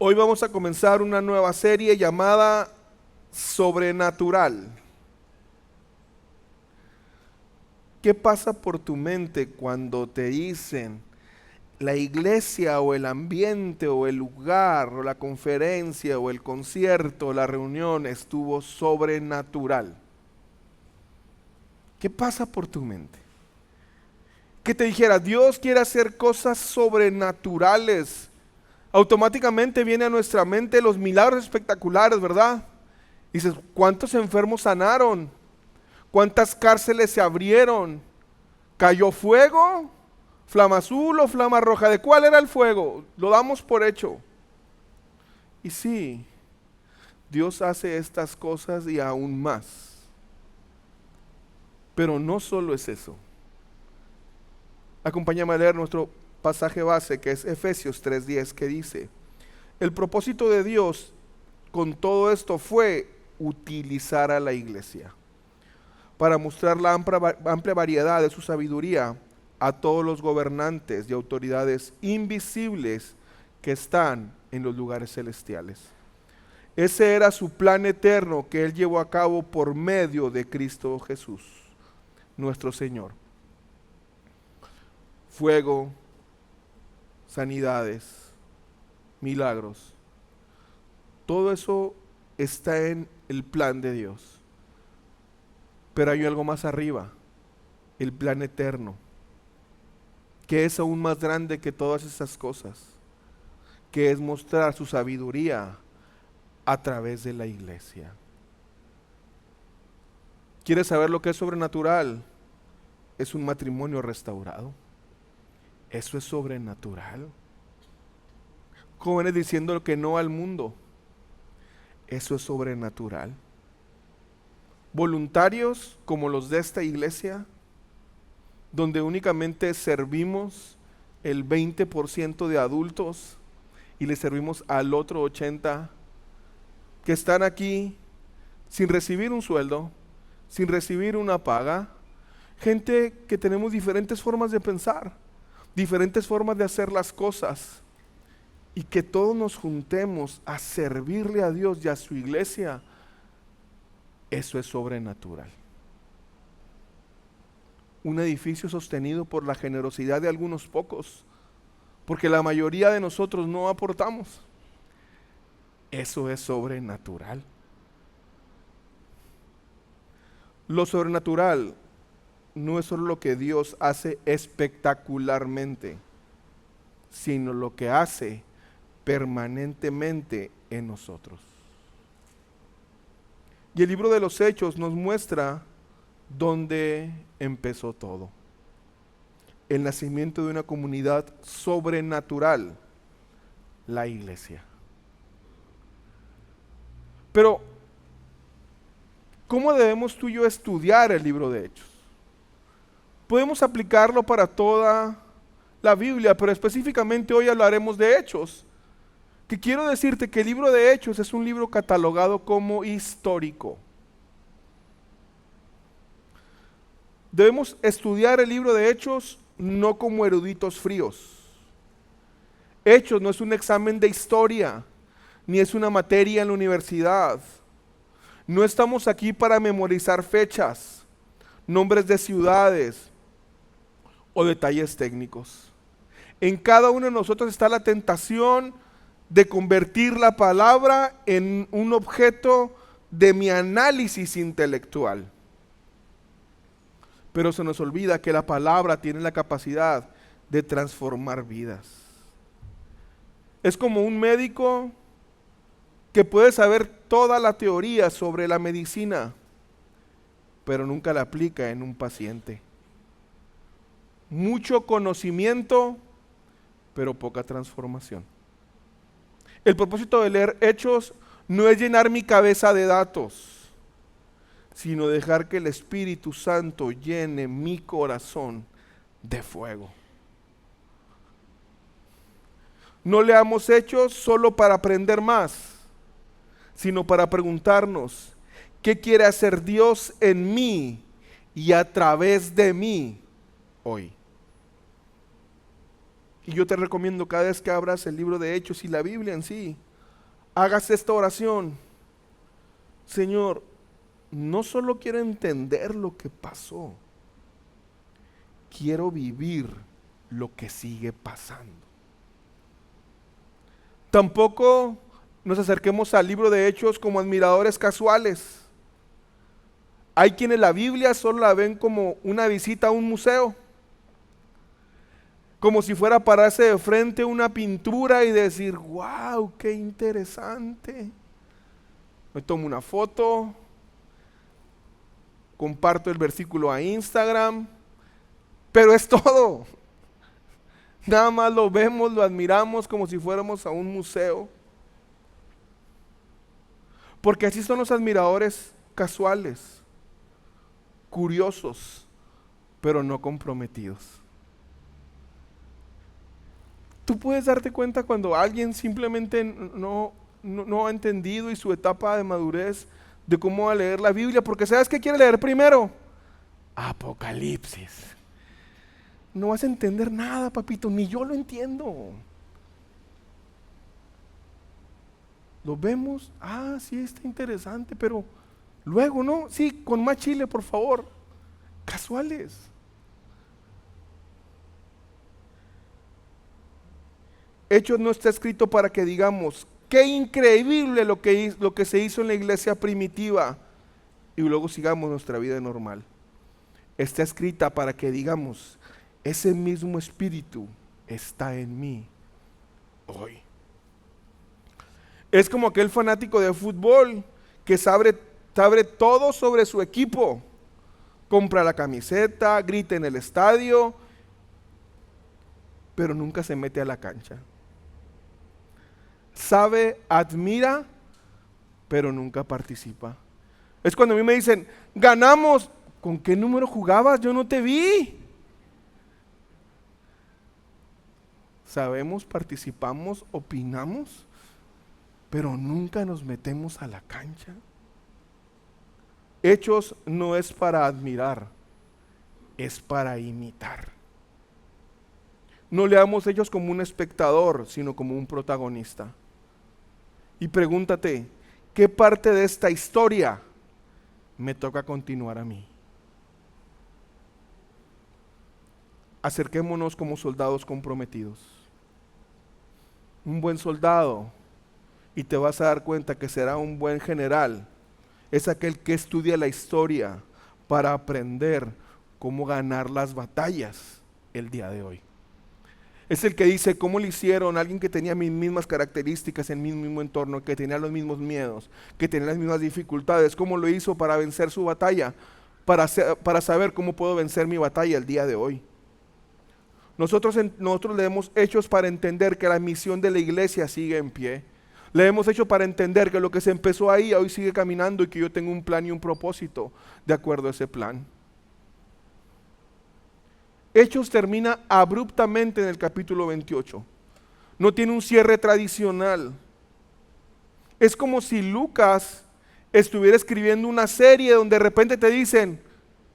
Hoy vamos a comenzar una nueva serie llamada Sobrenatural. ¿Qué pasa por tu mente cuando te dicen la iglesia o el ambiente o el lugar o la conferencia o el concierto o la reunión estuvo sobrenatural? ¿Qué pasa por tu mente? Que te dijera, Dios quiere hacer cosas sobrenaturales. Automáticamente viene a nuestra mente los milagros espectaculares, ¿verdad? Dices, ¿cuántos enfermos sanaron? ¿Cuántas cárceles se abrieron? ¿Cayó fuego? ¿Flama azul o flama roja? ¿De cuál era el fuego? Lo damos por hecho. Y sí, Dios hace estas cosas y aún más. Pero no solo es eso. Acompáñame a leer nuestro pasaje base, que es Efesios 3:10, que dice: el propósito de Dios con todo esto fue utilizar a la iglesia para mostrar la amplia variedad de su sabiduría a todos los gobernantes y autoridades invisibles que están en los lugares celestiales. Ese era su plan eterno que Él llevó a cabo por medio de Cristo Jesús, nuestro Señor. Fuego, sanidades, milagros, todo eso está en el plan de Dios. Pero hay algo más arriba, el plan eterno, que es aún más grande que todas esas cosas, que es mostrar su sabiduría a través de la iglesia. ¿Quieres saber lo que es sobrenatural? Es un matrimonio restaurado. Eso es sobrenatural. Jóvenes diciendo que no al mundo. Eso es sobrenatural. Voluntarios como los de esta iglesia, donde únicamente servimos el 20% de adultos y le servimos al otro 80%, que están aquí sin recibir un sueldo, sin recibir una paga. Gente que tenemos diferentes formas de pensar, diferentes formas de hacer las cosas, y que todos nos juntemos a servirle a Dios y a su iglesia. Eso es sobrenatural. Un edificio sostenido por la generosidad de algunos pocos, porque la mayoría de nosotros no aportamos. Eso es sobrenatural. Lo sobrenatural no es solo lo que Dios hace espectacularmente, sino lo que hace permanentemente en nosotros. Y el libro de los Hechos nos muestra dónde empezó todo. El nacimiento de una comunidad sobrenatural, la iglesia. Pero, ¿cómo debemos tú y yo estudiar el libro de Hechos? Podemos aplicarlo para toda la Biblia, pero específicamente hoy hablaremos de Hechos. Que quiero decirte que el libro de Hechos es un libro catalogado como histórico. Debemos estudiar el libro de Hechos no como eruditos fríos. Hechos no es un examen de historia, ni es una materia en la universidad. No estamos aquí para memorizar fechas, nombres de ciudades o detalles técnicos. En cada uno de nosotros está la tentación de convertir la palabra en un objeto de mi análisis intelectual. Pero se nos olvida que la palabra tiene la capacidad de transformar vidas. Es como un médico que puede saber toda la teoría sobre la medicina, pero nunca la aplica en un paciente. Mucho conocimiento, pero poca transformación. El propósito de leer Hechos no es llenar mi cabeza de datos, sino dejar que el Espíritu Santo llene mi corazón de fuego. No leamos Hechos solo para aprender más, sino para preguntarnos, ¿qué quiere hacer Dios en mí y a través de mí hoy? Y yo te recomiendo cada vez que abras el libro de Hechos y la Biblia en sí, hagas esta oración. Señor, no solo quiero entender lo que pasó, quiero vivir lo que sigue pasando. Tampoco nos acerquemos al libro de Hechos como admiradores casuales. Hay quienes la Biblia solo la ven como una visita a un museo, como si fuera a pararse de frente a una pintura y decir, wow, qué interesante. Me tomo una foto, comparto el versículo a Instagram, pero es todo. Nada más lo vemos, lo admiramos como si fuéramos a un museo. Porque así son los admiradores casuales, curiosos, pero no comprometidos. Tú puedes darte cuenta cuando alguien simplemente no ha entendido y su etapa de madurez de cómo va a leer la Biblia, porque ¿sabes qué quiere leer primero? Apocalipsis. No vas a entender nada, papito, ni yo lo entiendo. Lo vemos, sí está interesante, pero luego, ¿no? Sí, con más chile, por favor. Casuales. Hechos no está escrito para que digamos, qué increíble lo que se hizo en la iglesia primitiva, y luego sigamos nuestra vida normal. Está escrita para que digamos, ese mismo espíritu está en mí hoy. Es como aquel fanático de fútbol que sabe todo sobre su equipo. Compra la camiseta, grita en el estadio, pero nunca se mete a la cancha. Sabe, admira, pero nunca participa. Es cuando a mí me dicen, ganamos. ¿Con qué número jugabas? Yo no te vi. Sabemos, participamos, opinamos, pero nunca nos metemos a la cancha. Hechos no es para admirar, es para imitar. No leamos Hechos como un espectador, sino como un protagonista. Y pregúntate, ¿qué parte de esta historia me toca continuar a mí? Acerquémonos como soldados comprometidos. Un buen soldado, y te vas a dar cuenta que será un buen general, es aquel que estudia la historia para aprender cómo ganar las batallas el día de hoy. Es el que dice cómo le hicieron a alguien que tenía mis mismas características en mi mismo entorno, que tenía los mismos miedos, que tenía las mismas dificultades, cómo lo hizo para vencer su batalla, para saber cómo puedo vencer mi batalla el día de hoy. Nosotros leemos Hechos para entender que la misión de la iglesia sigue en pie. Leemos Hechos para entender que lo que se empezó ahí hoy sigue caminando y que yo tengo un plan y un propósito de acuerdo a ese plan. Hechos termina abruptamente en el capítulo 28. No tiene un cierre tradicional. Es como si Lucas estuviera escribiendo una serie donde de repente te dicen,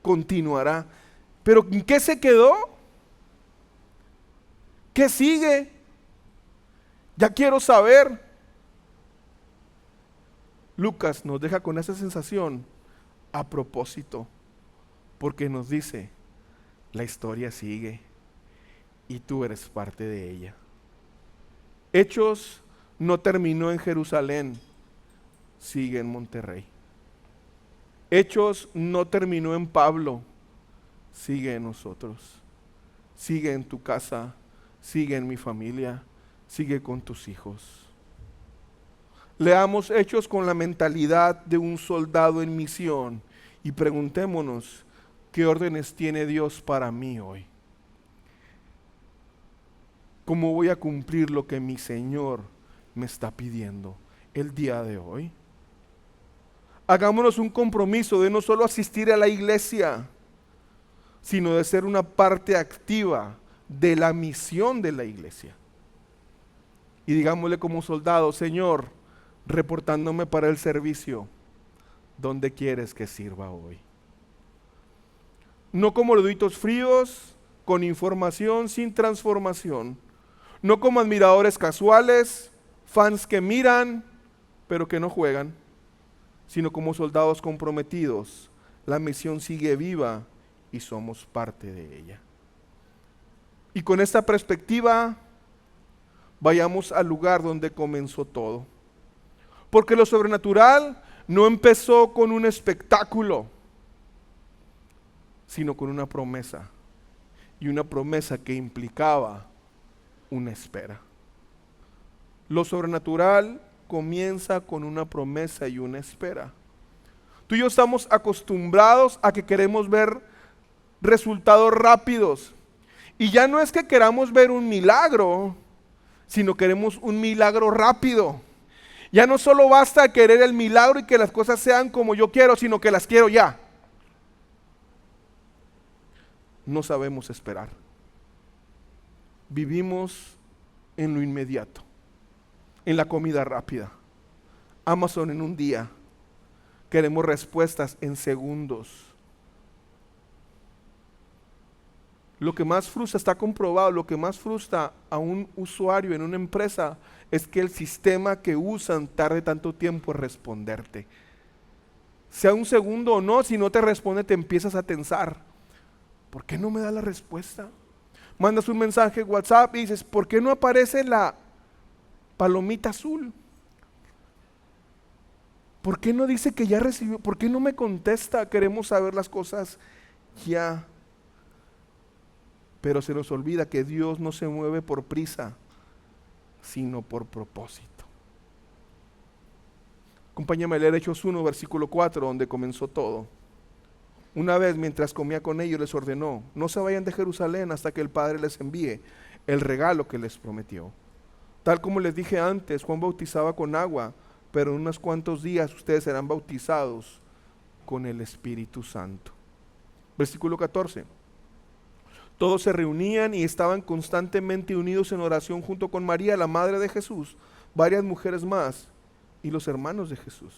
continuará. ¿Pero en qué se quedó? ¿Qué sigue? Ya quiero saber. Lucas nos deja con esa sensación a propósito, porque nos dice, la historia sigue y tú eres parte de ella. Hechos no terminó en Jerusalén, sigue en Monterrey. Hechos no terminó en Pablo, sigue en nosotros. Sigue en tu casa, sigue en mi familia, sigue con tus hijos. Leamos Hechos con la mentalidad de un soldado en misión y preguntémonos, ¿qué órdenes tiene Dios para mí hoy? ¿Cómo voy a cumplir lo que mi Señor me está pidiendo el día de hoy? Hagámonos un compromiso de no solo asistir a la iglesia, sino de ser una parte activa de la misión de la iglesia. Y digámosle como soldado, Señor, reportándome para el servicio, ¿dónde quieres que sirva hoy? No como eruditos fríos, con información sin transformación. No como admiradores casuales, fans que miran, pero que no juegan, sino como soldados comprometidos. La misión sigue viva y somos parte de ella. Y con esta perspectiva, vayamos al lugar donde comenzó todo. Porque lo sobrenatural no empezó con un espectáculo, sino con una promesa. Y una promesa que implicaba una espera. Lo sobrenatural comienza con una promesa y una espera. Tú y yo estamos acostumbrados a que queremos ver resultados rápidos. Y ya no es que queramos ver un milagro, sino queremos un milagro rápido. Ya no solo basta querer el milagro y que las cosas sean como yo quiero, sino que las quiero ya. No sabemos esperar. Vivimos en lo inmediato, en la comida rápida. Amazon en un día. Queremos respuestas en segundos. Lo que más frustra, está comprobado, lo que más frustra a un usuario en una empresa es que el sistema que usan tarde tanto tiempo en responderte. Sea un segundo o no, si no te responde te empiezas a tensar. ¿Por qué no me da la respuesta? Mandas un mensaje en WhatsApp y dices, ¿por qué no aparece la palomita azul? ¿Por qué no dice que ya recibió? ¿Por qué no me contesta? Queremos saber las cosas ya. Pero se nos olvida que Dios no se mueve por prisa, sino por propósito. Acompáñame a leer Hechos 1, versículo 4, donde comenzó todo. Una vez, mientras comía con ellos, les ordenó, no se vayan de Jerusalén hasta que el Padre les envíe el regalo que les prometió. Tal como les dije antes, Juan bautizaba con agua, pero en unos cuantos días ustedes serán bautizados con el Espíritu Santo. Versículo 14. Todos se reunían y estaban constantemente unidos en oración junto con María, la madre de Jesús, varias mujeres más y los hermanos de Jesús.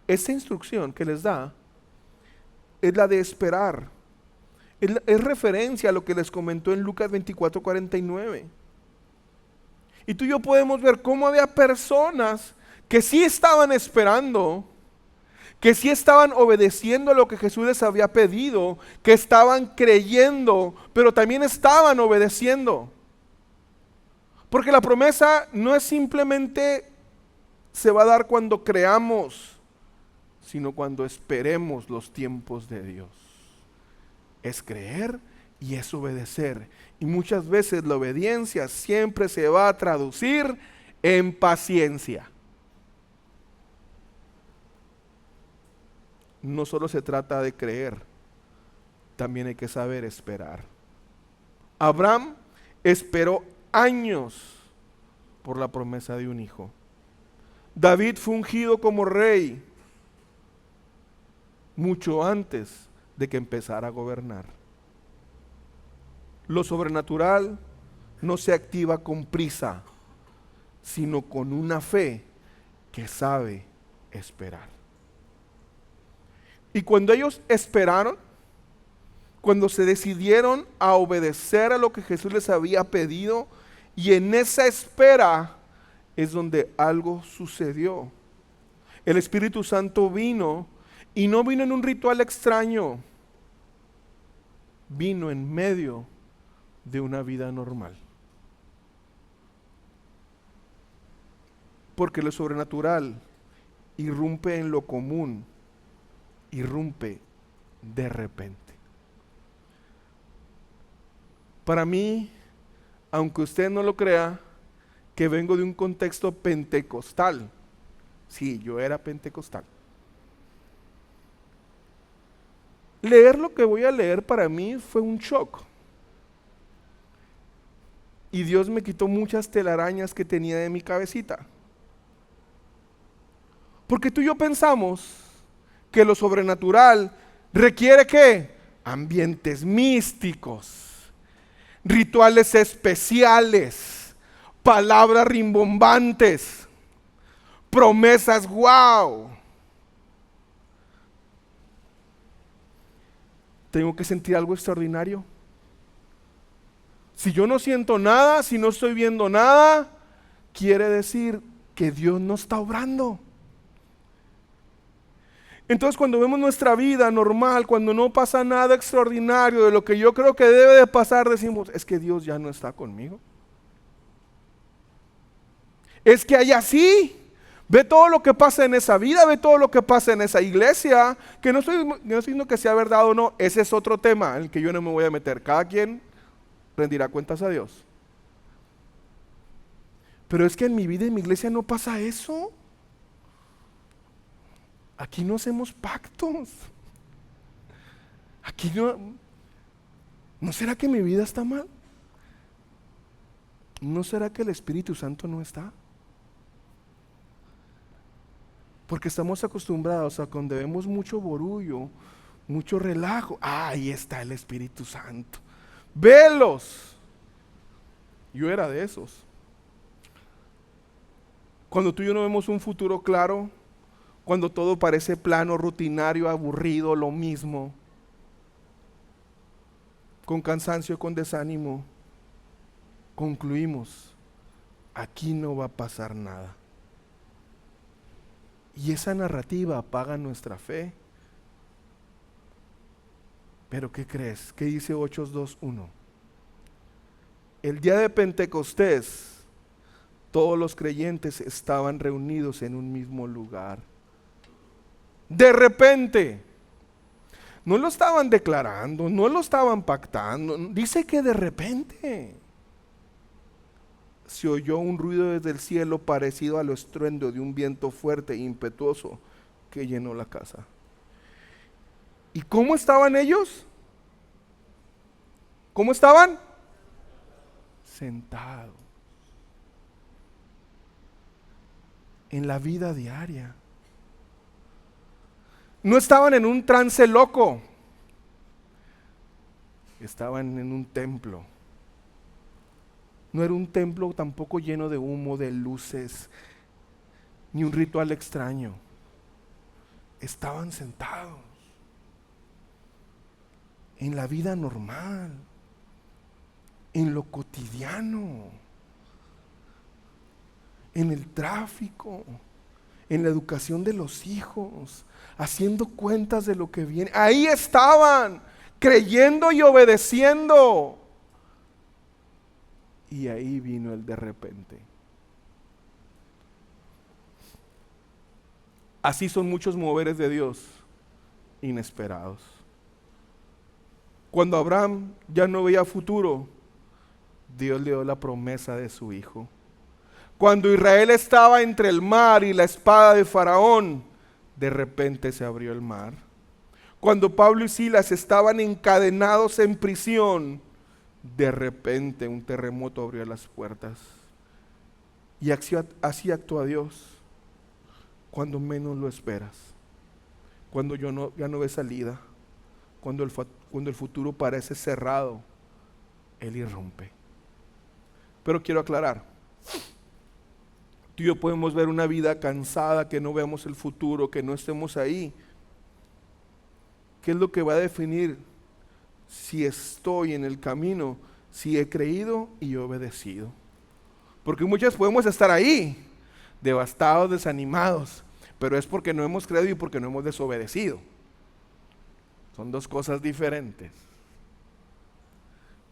Esa instrucción que les da es la de esperar. Es referencia a lo que les comentó en Lucas 24:49. Y tú y yo podemos ver cómo había personas que sí estaban esperando, que sí estaban obedeciendo a lo que Jesús les había pedido, que estaban creyendo, pero también estaban obedeciendo. Porque la promesa no es simplemente se va a dar cuando creamos, sino cuando esperemos los tiempos de Dios. Es creer y es obedecer. Y muchas veces la obediencia siempre se va a traducir en paciencia. No solo se trata de creer, también hay que saber esperar. Abraham esperó años por la promesa de un hijo. David fue ungido como rey mucho antes de que empezara a gobernar. Lo sobrenatural no se activa con prisa, sino con una fe que sabe esperar. Y cuando ellos esperaron, cuando se decidieron a obedecer a lo que Jesús les había pedido, y en esa espera es donde algo sucedió. El Espíritu Santo vino, y no vino en un ritual extraño, vino en medio de una vida normal. Porque lo sobrenatural irrumpe en lo común, irrumpe de repente. Para mí, aunque usted no lo crea, que vengo de un contexto pentecostal. Sí, yo era pentecostal. Leer lo que voy a leer para mí fue un shock. Y Dios me quitó muchas telarañas que tenía de mi cabecita. Porque tú y yo pensamos que lo sobrenatural requiere ¿qué? Ambientes místicos, rituales especiales, palabras rimbombantes, promesas wow. ¿Tengo que sentir algo extraordinario? Si yo no siento nada, si no estoy viendo nada, quiere decir que Dios no está obrando. Entonces cuando vemos nuestra vida normal, cuando no pasa nada extraordinario de lo que yo creo que debe de pasar, decimos, es que Dios ya no está conmigo. Es que allá sí, ve todo lo que pasa en esa vida, ve todo lo que pasa en esa iglesia, que no estoy diciendo que sea verdad o no, ese es otro tema en el que yo no me voy a meter. Cada quien rendirá cuentas a Dios. Pero es que en mi vida, en mi iglesia no pasa eso. Aquí no hacemos pactos. Aquí no. ¿No será que mi vida está mal? ¿No será que el Espíritu Santo no está? Porque estamos acostumbrados a cuando vemos mucho borullo, mucho relajo. Ahí está el Espíritu Santo. Velos. Yo era de esos. Cuando tú y yo no vemos un futuro claro, cuando todo parece plano, rutinario, aburrido, lo mismo, con cansancio, con desánimo, concluimos, aquí no va a pasar nada. Y esa narrativa apaga nuestra fe. Pero ¿qué crees? ¿Qué dice Hechos 2:1? El día de Pentecostés, todos los creyentes estaban reunidos en un mismo lugar. De repente, no lo estaban declarando, no lo estaban pactando, dice que de repente se oyó un ruido desde el cielo parecido al estruendo de un viento fuerte e impetuoso que llenó la casa. ¿Y cómo estaban ellos? ¿Cómo estaban? Sentados. En la vida diaria. No estaban en un trance loco. Estaban en un templo. No era un templo tampoco lleno de humo, de luces, ni un ritual extraño. Estaban sentados en la vida normal, en lo cotidiano, en el tráfico, en la educación de los hijos, haciendo cuentas de lo que viene. Ahí estaban, creyendo y obedeciendo. Y ahí vino el de repente. Así son muchos moveres de Dios inesperados. Cuando Abraham ya no veía futuro, Dios le dio la promesa de su hijo. Cuando Israel estaba entre el mar y la espada de Faraón, de repente se abrió el mar. Cuando Pablo y Silas estaban encadenados en prisión, de repente un terremoto abrió las puertas. Y así actúa Dios cuando menos lo esperas, cuando ya no ves salida, cuando el futuro parece cerrado, Él irrumpe. Pero quiero aclarar, tú y yo podemos ver una vida cansada, que no veamos el futuro, que no estemos ahí. ¿Qué es lo que va a definir si estoy en el camino? Si he creído y obedecido. Porque muchas podemos estar ahí, devastados, desanimados, pero es porque no hemos creído y porque no hemos desobedecido. Son dos cosas diferentes.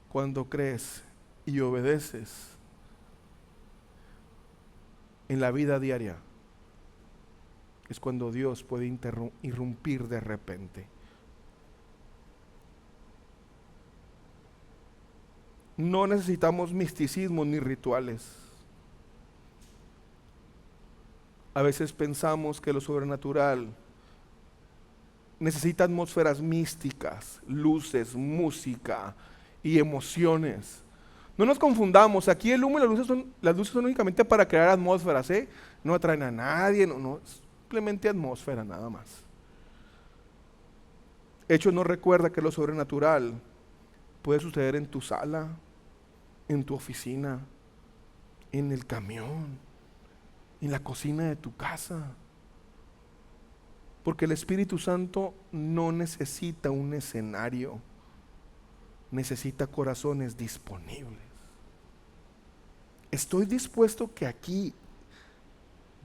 Cuando crees y obedeces en la vida diaria, es cuando Dios puede irrumpir de repente. No necesitamos misticismo ni rituales. A veces pensamos que lo sobrenatural necesita atmósferas místicas, luces, música y emociones. No nos confundamos, aquí el humo y las luces son únicamente para crear atmósferas, ¿eh? No atraen a nadie, no, simplemente atmósfera nada más. Hechos nos recuerda que lo sobrenatural puede suceder en tu sala, en tu oficina, en el camión, en la cocina de tu casa. Porque el Espíritu Santo no necesita un escenario, necesita corazones disponibles. Estoy dispuesto que aquí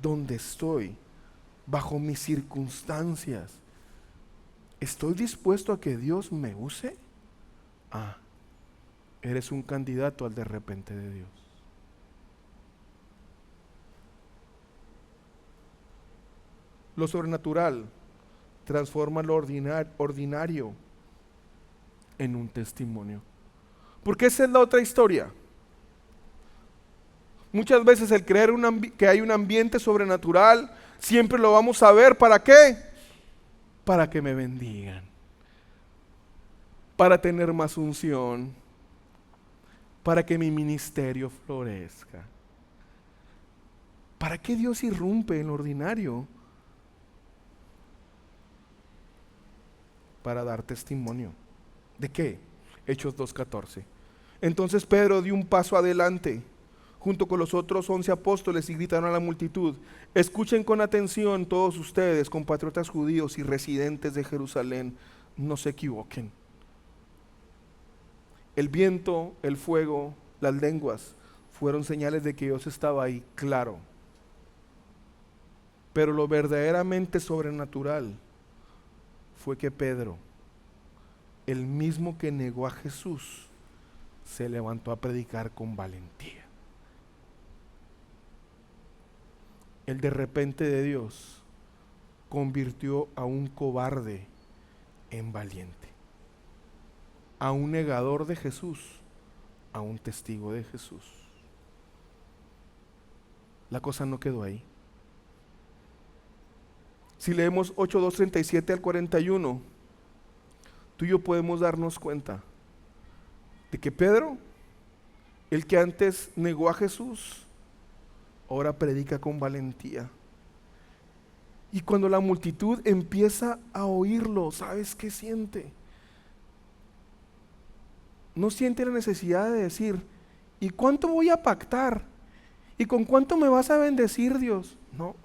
donde estoy, bajo mis circunstancias, ¿estoy dispuesto a que Dios me use? Ah, eres un candidato al de repente de Dios. Lo sobrenatural transforma lo ordinario en un testimonio. Porque esa es la otra historia. Muchas veces el creer que hay un ambiente sobrenatural, siempre lo vamos a ver. ¿Para qué? Para que me bendigan, para tener más unción, para que mi ministerio florezca. ¿Para qué Dios irrumpe en lo ordinario? Para dar testimonio. ¿De qué? Hechos 2:14. Entonces Pedro dio un paso adelante junto con los otros 11 apóstoles y gritaron a la multitud: escuchen con atención todos ustedes, compatriotas judíos y residentes de Jerusalén, no se equivoquen. El viento, el fuego, las lenguas fueron señales de que Dios estaba ahí, claro. Pero lo verdaderamente sobrenatural fue que Pedro, el mismo que negó a Jesús, se levantó a predicar con valentía. El de repente de Dios convirtió a un cobarde en valiente, a un negador de Jesús, a un testigo de Jesús. La cosa no quedó ahí. Si leemos 8:2:37 al 41, tú y yo podemos darnos cuenta de que Pedro, el que antes negó a Jesús, ahora predica con valentía. Y cuando la multitud empieza a oírlo, ¿sabes qué siente? No siente la necesidad de decir: ¿y cuánto voy a pactar? ¿Y con cuánto me vas a bendecir, Dios? No.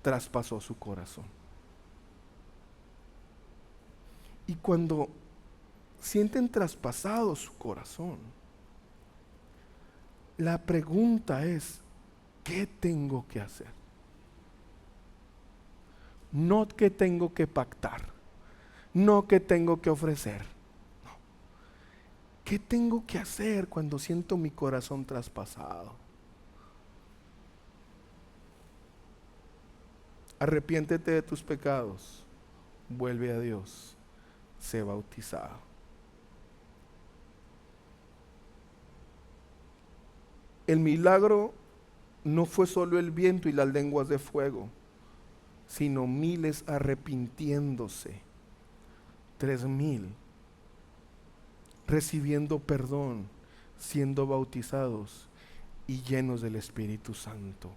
Traspasó su corazón. Y cuando sienten traspasado su corazón, la pregunta es: ¿qué tengo que hacer? No qué tengo que pactar, no qué tengo que ofrecer, no. ¿Qué tengo que hacer cuando siento mi corazón traspasado? Arrepiéntete de tus pecados, vuelve a Dios, sé bautizado. El milagro no fue solo el viento y las lenguas de fuego, sino miles arrepintiéndose, 3,000 recibiendo perdón, siendo bautizados y llenos del Espíritu Santo.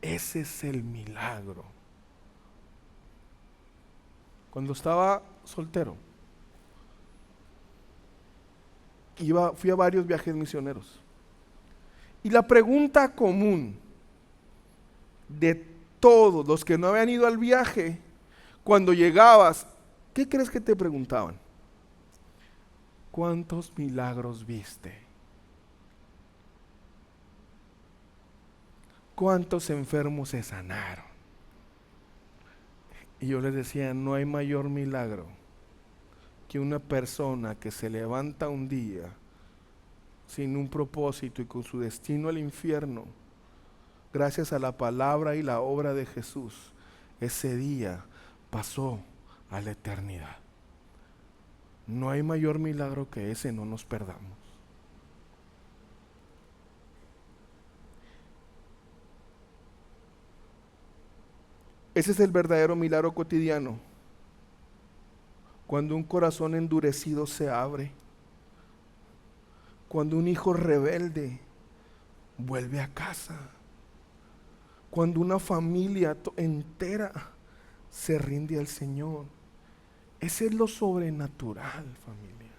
Ese es el milagro. Cuando estaba soltero, fui a varios viajes misioneros. Y la pregunta común de todos los que no habían ido al viaje, cuando llegabas, ¿qué crees que te preguntaban? ¿Cuántos milagros viste? ¿Cuántos enfermos se sanaron? Y yo les decía: no hay mayor milagro que una persona que se levanta un día sin un propósito y con su destino al infierno, gracias a la palabra y la obra de Jesús, ese día pasó a la eternidad. No hay mayor milagro que ese, no nos perdamos. Ese es el verdadero milagro cotidiano. Cuando un corazón endurecido se abre, cuando un hijo rebelde vuelve a casa, cuando una familia entera se rinde al Señor. Ese es lo sobrenatural, familia.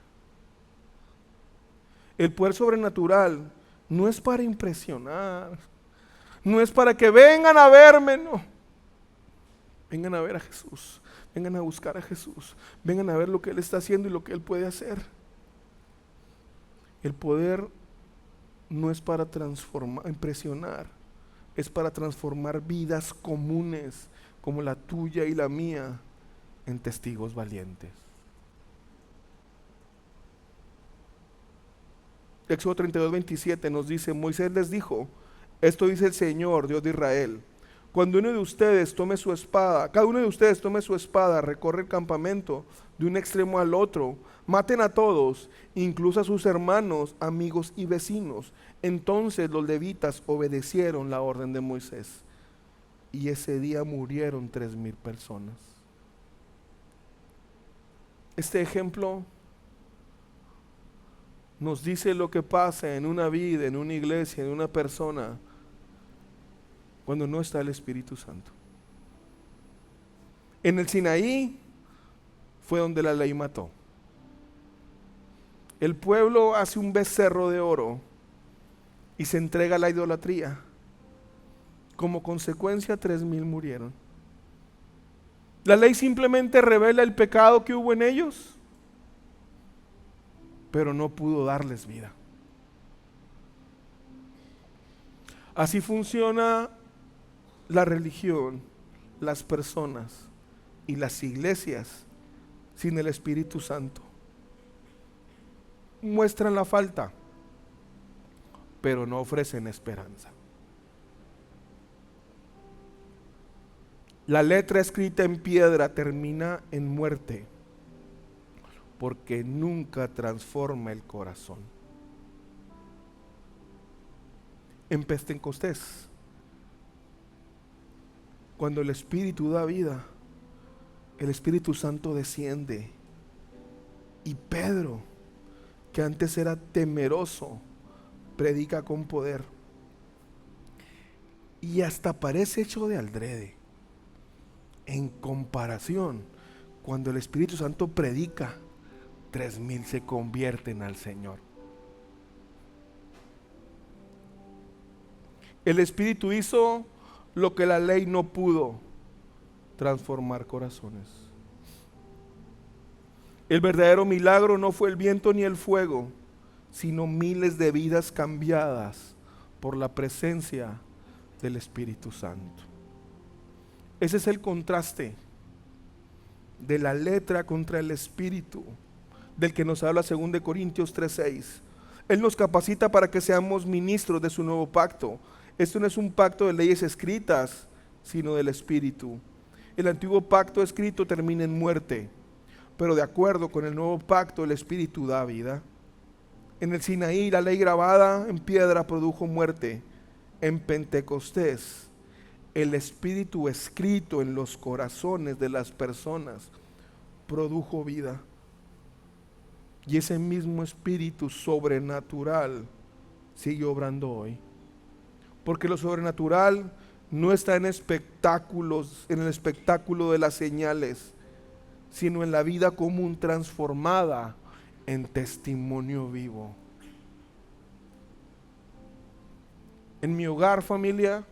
El poder sobrenatural no es para impresionar, no es para que vengan a verme, no. Vengan a ver a Jesús, vengan a buscar a Jesús, vengan a ver lo que Él está haciendo y lo que Él puede hacer. El poder no es para transformar, impresionar, es para transformar vidas comunes como la tuya y la mía en testigos valientes. Éxodo 32:27 nos dice: Moisés les dijo, esto dice el Señor, Dios de Israel, cuando uno de ustedes tome su espada, cada uno de ustedes tome su espada, recorre el campamento de un extremo al otro, maten a todos, incluso a sus hermanos, amigos y vecinos. Entonces los levitas obedecieron la orden de Moisés, y ese día murieron 3,000 personas. Este ejemplo nos dice lo que pasa en una vida, en una iglesia, en una persona, cuando no está el Espíritu Santo. En el Sinaí fue donde la ley mató. El pueblo hace un becerro de oro y se entrega a la idolatría. Como consecuencia, 3,000 murieron. La ley simplemente revela el pecado que hubo en ellos, pero no pudo darles vida. Así funciona la religión, las personas y las iglesias sin el Espíritu Santo. Muestran la falta, pero no ofrecen esperanza. La letra escrita en piedra termina en muerte, porque nunca transforma el corazón. En Pentecostés, cuando el Espíritu da vida, el Espíritu Santo desciende, y Pedro, que antes era temeroso, predica con poder, y hasta parece hecho de aldrede. En comparación, cuando el Espíritu Santo predica, 3,000 se convierten al Señor. El Espíritu hizo lo que la ley no pudo: transformar corazones. El verdadero milagro no fue el viento ni el fuego, sino miles de vidas cambiadas por la presencia del Espíritu Santo. Ese es el contraste de la letra contra el Espíritu, del que nos habla 2 Corintios 3:6. Él nos capacita para que seamos ministros de su nuevo pacto. Esto no es un pacto de leyes escritas, sino del Espíritu. El antiguo pacto escrito termina en muerte, pero de acuerdo con el nuevo pacto, el Espíritu da vida. En el Sinaí, la ley grabada en piedra produjo muerte. En Pentecostés, el Espíritu escrito en los corazones de las personas produjo vida. Y ese mismo Espíritu sobrenatural sigue obrando hoy. Porque lo sobrenatural no está en espectáculos, en el espectáculo de las señales, sino en la vida común transformada en testimonio vivo. En mi hogar, familia,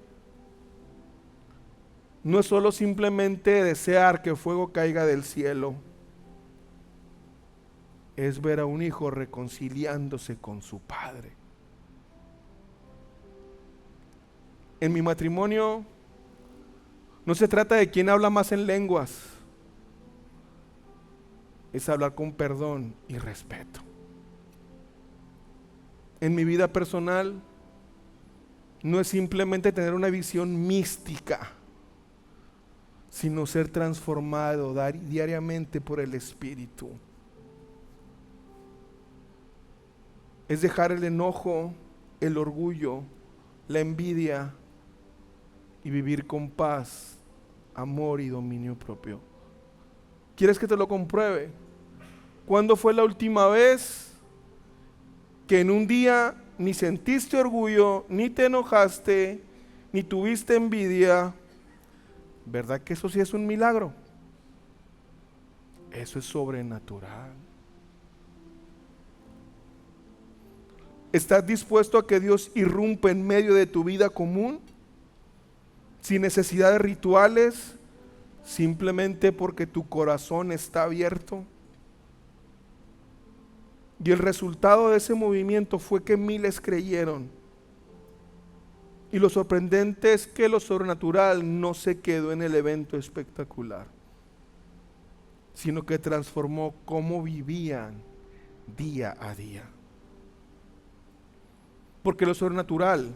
no es solo simplemente desear que fuego caiga del cielo, es ver a un hijo reconciliándose con su padre. En mi matrimonio no se trata de quién habla más en lenguas, es hablar con perdón y respeto. En mi vida personal no es simplemente tener una visión mística, sino ser transformado diariamente por el Espíritu. Es dejar el enojo, el orgullo, la envidia y vivir con paz, amor y dominio propio. ¿Quieres que te lo compruebe? ¿Cuándo fue la última vez que en un día ni sentiste orgullo, ni te enojaste, ni tuviste envidia? ¿Verdad que eso sí es un milagro? Eso es sobrenatural. ¿Estás dispuesto a que Dios irrumpa en medio de tu vida común, sin necesidad de rituales, simplemente porque tu corazón está abierto? Y el resultado de ese movimiento fue que miles creyeron. Y lo sorprendente es que lo sobrenatural no se quedó en el evento espectacular, sino que transformó cómo vivían día a día. Porque lo sobrenatural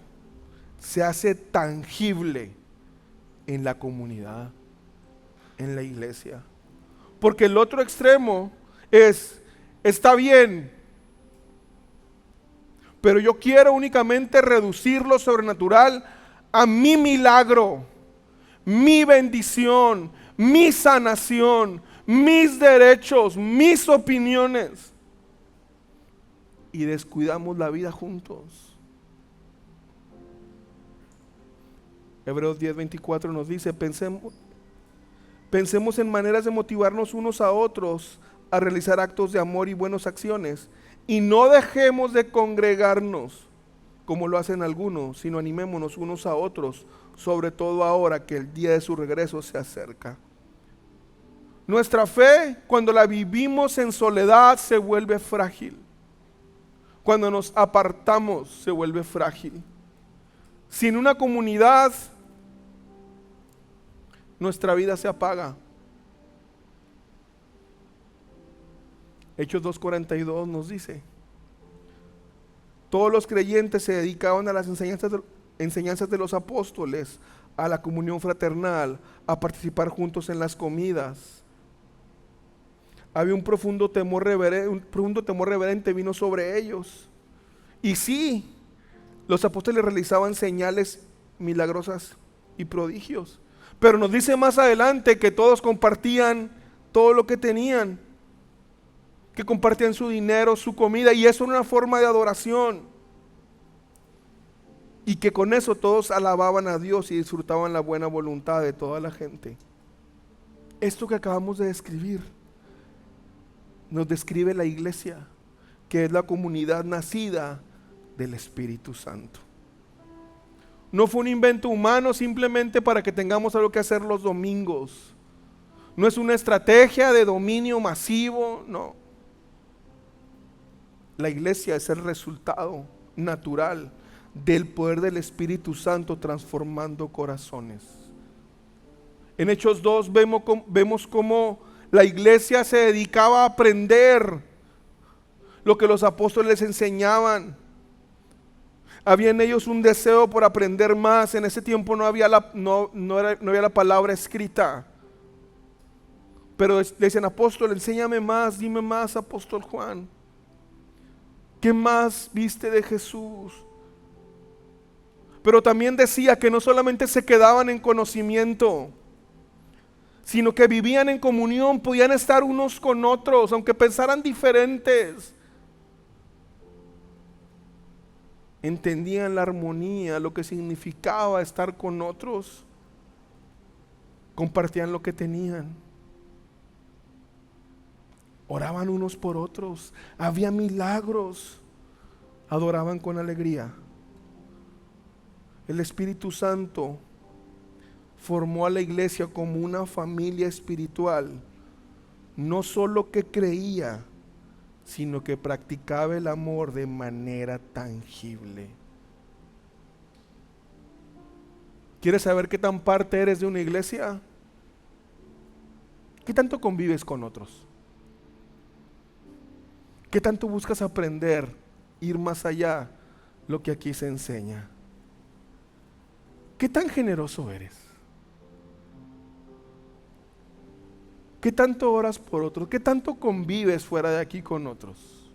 se hace tangible en la comunidad, en la iglesia. Porque el otro extremo es, está bien, pero yo quiero únicamente reducir lo sobrenatural a mi milagro, mi bendición, mi sanación, mis derechos, mis opiniones. Y descuidamos la vida juntos. Hebreos 10:24 nos dice, pensemos en maneras de motivarnos unos a otros a realizar actos de amor y buenas acciones, y no dejemos de congregarnos como lo hacen algunos, sino animémonos unos a otros, sobre todo ahora que el día de su regreso se acerca. Nuestra fe, cuando la vivimos en soledad, se vuelve frágil. Cuando nos apartamos, se vuelve frágil. Sin una comunidad, nuestra vida se apaga. Hechos 2:42 nos dice, todos los creyentes se dedicaban a las enseñanzas de los apóstoles, a la comunión fraternal, a participar juntos en las comidas. Había un profundo temor reverente vino sobre ellos. Y sí, los apóstoles realizaban señales milagrosas y prodigios. Pero nos dice más adelante que todos compartían todo lo que tenían, que compartían su dinero, su comida, y eso era una forma de adoración. Y que con eso todos alababan a Dios y disfrutaban la buena voluntad de toda la gente. Esto que acabamos de describir nos describe la iglesia, que es la comunidad nacida del Espíritu Santo. No fue un invento humano simplemente para que tengamos algo que hacer los domingos. No es una estrategia de dominio masivo, no. La iglesia es el resultado natural del poder del Espíritu Santo transformando corazones. En Hechos 2 vemos cómo la iglesia se dedicaba a aprender lo que los apóstoles les enseñaban. Había en ellos un deseo por aprender más. En ese tiempo no había la palabra escrita. Pero le dicen, apóstol, enséñame más, dime más, apóstol Juan. ¿Qué más viste de Jesús? Pero también decía que no solamente se quedaban en conocimiento, sino que vivían en comunión, podían estar unos con otros, aunque pensaran diferentes. Entendían la armonía, lo que significaba estar con otros. Compartían lo que tenían. Oraban unos por otros. Había milagros. Adoraban con alegría. El Espíritu Santo formó a la iglesia como una familia espiritual. No solo que creía, sino que practicaba el amor de manera tangible. ¿Quieres saber qué tan parte eres de una iglesia? ¿Qué tanto convives con otros? ¿Qué tanto buscas aprender, ir más allá lo que aquí se enseña? ¿Qué tan generoso eres? ¿Qué tanto oras por otros? ¿Qué tanto convives fuera de aquí con otros?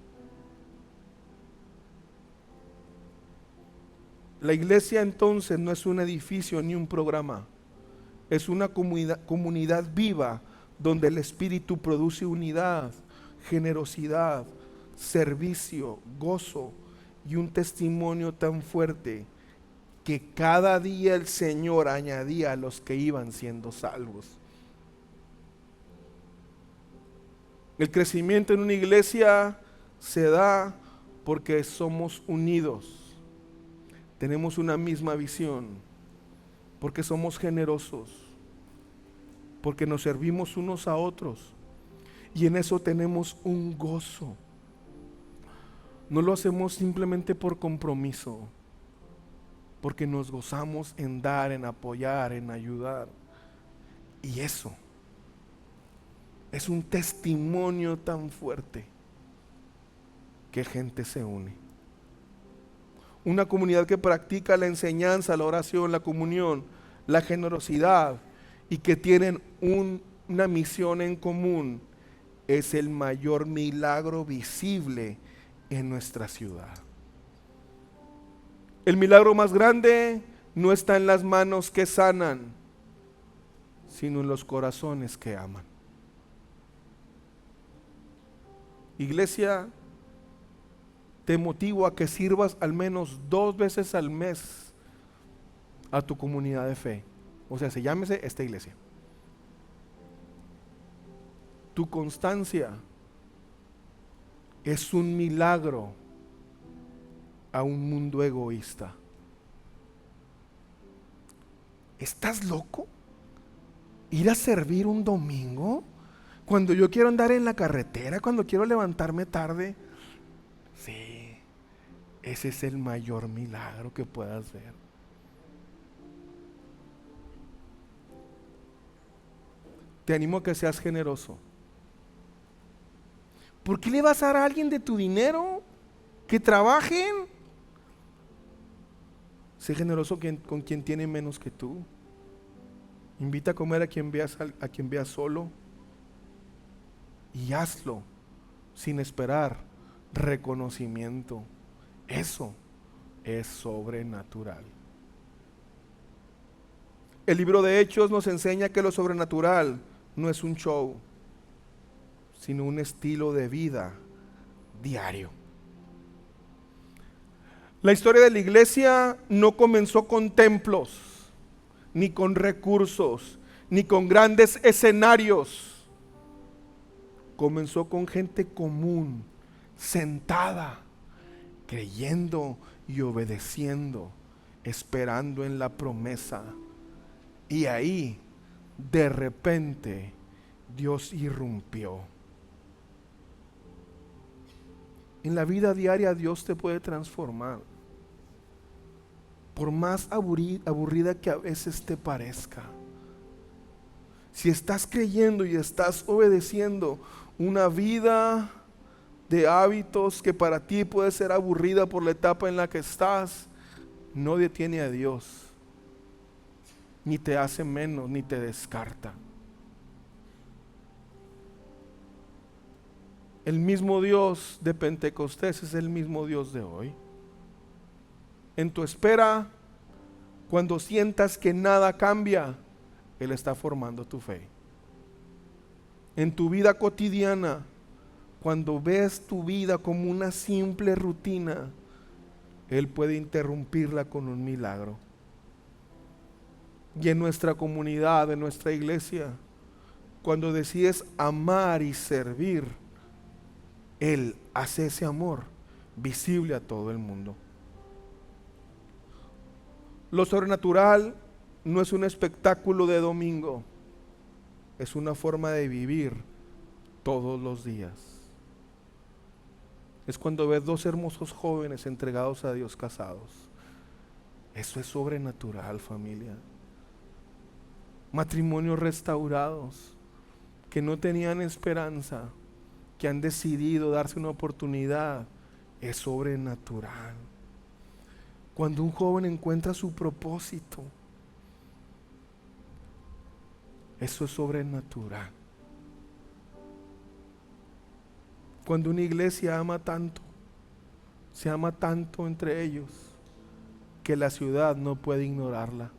La iglesia entonces no es un edificio ni un programa. Es una comunidad viva donde el Espíritu produce unidad, generosidad, servicio, gozo y un testimonio tan fuerte que cada día el Señor añadía a los que iban siendo salvos. El crecimiento en una iglesia se da porque somos unidos, tenemos una misma visión, porque somos generosos, porque nos servimos unos a otros y en eso tenemos un gozo. No lo hacemos simplemente por compromiso, porque nos gozamos en dar, en apoyar, en ayudar. Y eso es un testimonio tan fuerte que gente se une. Una comunidad que practica la enseñanza, la oración, la comunión, la generosidad y que tienen una misión en común es el mayor milagro visible en nuestra ciudad. El milagro más grande no está en las manos que sanan, sino en los corazones que aman. Iglesia, te motivo a que sirvas al menos 2 veces al mes a tu comunidad de fe. O sea, se llámese esta iglesia. Tu constancia es un milagro a un mundo egoísta. ¿Estás loco? ¿Ir a servir un domingo? Cuando yo quiero andar en la carretera, cuando quiero levantarme tarde. Sí, ese es el mayor milagro que puedas ver. Te animo a que seas generoso. ¿Por qué le vas a dar a alguien de tu dinero? Que trabajen. Sé generoso con quien tiene menos que tú. Invita a comer a quien veas solo. Y hazlo sin esperar reconocimiento. Eso es sobrenatural. El libro de Hechos nos enseña que lo sobrenatural no es un show, sino un estilo de vida diario. La historia de la iglesia no comenzó con templos, ni con recursos, ni con grandes escenarios. Comenzó con gente común, sentada, creyendo y obedeciendo, esperando en la promesa. Y ahí, de repente, Dios irrumpió. En la vida diaria Dios te puede transformar. Por más aburrida que a veces te parezca. Si estás creyendo y estás obedeciendo una vida de hábitos que para ti puede ser aburrida por la etapa en la que estás, no detiene a Dios, ni te hace menos, ni te descarta. El mismo Dios de Pentecostés es el mismo Dios de hoy. En tu espera, cuando sientas que nada cambia, Él está formando tu fe. En tu vida cotidiana, cuando ves tu vida como una simple rutina, Él puede interrumpirla con un milagro. Y en nuestra comunidad, en nuestra iglesia, cuando decides amar y servir, Él hace ese amor visible a todo el mundo. Lo sobrenatural no es un espectáculo de domingo, es una forma de vivir todos los días. Es cuando ves 2 hermosos jóvenes entregados a Dios casados. Eso es sobrenatural, familia. Matrimonios restaurados que no tenían esperanza, que han decidido darse una oportunidad. Es sobrenatural. Cuando un joven encuentra su propósito, eso es sobrenatural. Cuando una iglesia ama tanto, se ama tanto entre ellos, que la ciudad no puede ignorarla.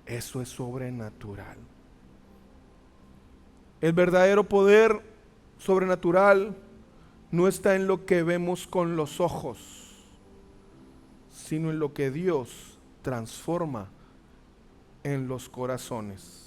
Eso es sobrenatural. El verdadero poder sobrenatural no está en lo que vemos con los ojos, sino en lo que Dios transforma en los corazones.